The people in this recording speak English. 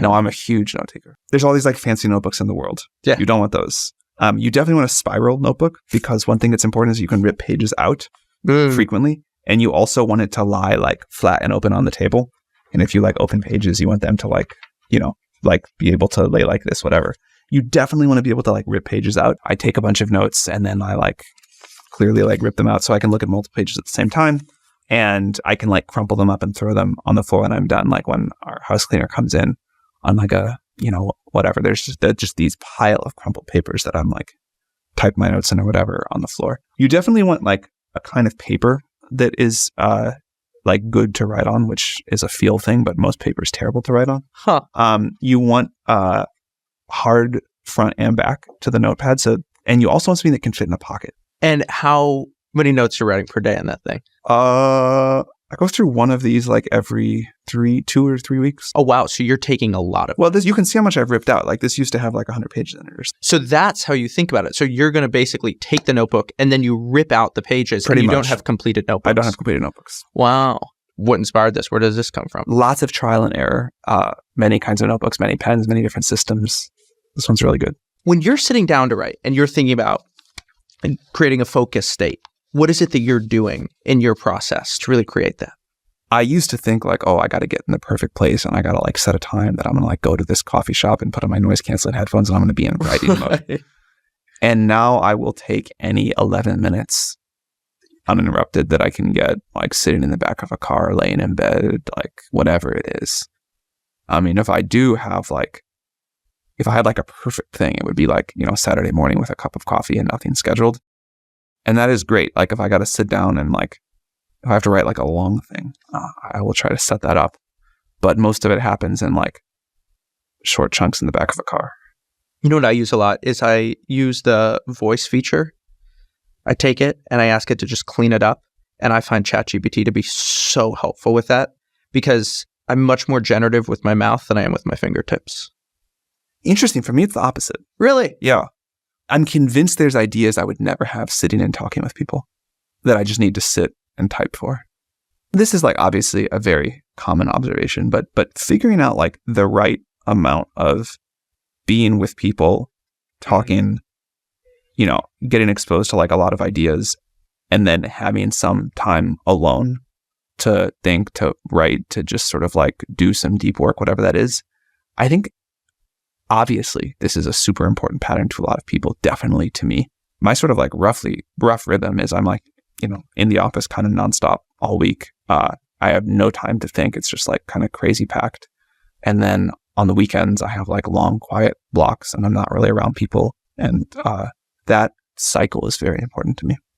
No, I'm a huge note taker. There's all these like fancy notebooks in the world. Yeah. You don't want those. You definitely want a spiral notebook because one thing that's important is you can rip pages out frequently. And you also want it to lie like flat and open on the table. And if you like open pages, you want them to like, you know, like be able to lay like this, whatever. You definitely want to be able to like rip pages out. I take a bunch of notes and then I like clearly like rip them out so I can look at multiple pages at the same time. And I can like crumple them up and throw them on the floor when I'm done. Like when our house cleaner comes in on like a, you know, whatever. There's just these pile of crumpled papers that I'm like type my notes in or whatever on the floor. You definitely want like a kind of paper that is like good to write on, which is a feel thing, but most paper is terrible to write on. Huh. You want hard front and back to the notepad. And you also want something that can fit in a pocket. And how many notes you're writing per day on that thing? I go through one of these like every 2 or 3 weeks. Oh, wow. So you're taking a lot of... Well, this, you can see how much I've ripped out. Like this used to have like 100 pages in it. So that's how you think about it. So you're going to basically take the notebook and then you rip out the pages. Pretty and you much. don't have completed notebooks. I don't have completed notebooks. Wow. What inspired this? Where does this come from? Lots of trial and error. Many kinds of notebooks, many pens, many different systems. This one's really good. When you're sitting down to write and you're thinking about creating a focus state, what is it that you're doing in your process to really create that? I used to think like, oh, I got to get in the perfect place and I got to like set a time that I'm going to like go to this coffee shop and put on my noise canceling headphones and I'm going to be in writing mode. And now I will take any 11 minutes uninterrupted that I can get, like sitting in the back of a car, laying in bed, like whatever it is. I mean, if I had like a perfect thing, it would be like, you know, Saturday morning with a cup of coffee and nothing scheduled. And that is great. Like if I got to sit down and like, if I have to write like a long thing, I will try to set that up. But most of it happens in like short chunks in the back of a car. You know what I use a lot is I use the voice feature. I take it and I ask it to just clean it up. And I find ChatGPT to be so helpful with that because I'm much more generative with my mouth than I am with my fingertips. Interesting. For me, it's the opposite. Really? Yeah. I'm convinced there's ideas I would never have sitting and talking with people that I just need to sit and type for. This is like obviously a very common observation, but figuring out like the right amount of being with people, talking, you know, getting exposed to like a lot of ideas and then having some time alone to think, to write, to just sort of like do some deep work, whatever that is. I think obviously this is a super important pattern to a lot of people, definitely to me. My sort of like rough rhythm is I'm like, you know, in the office kind of nonstop all week. I have no time to think. It's just like kind of crazy packed. And then on the weekends, I have like long, quiet blocks and I'm not really around people. And that cycle is very important to me.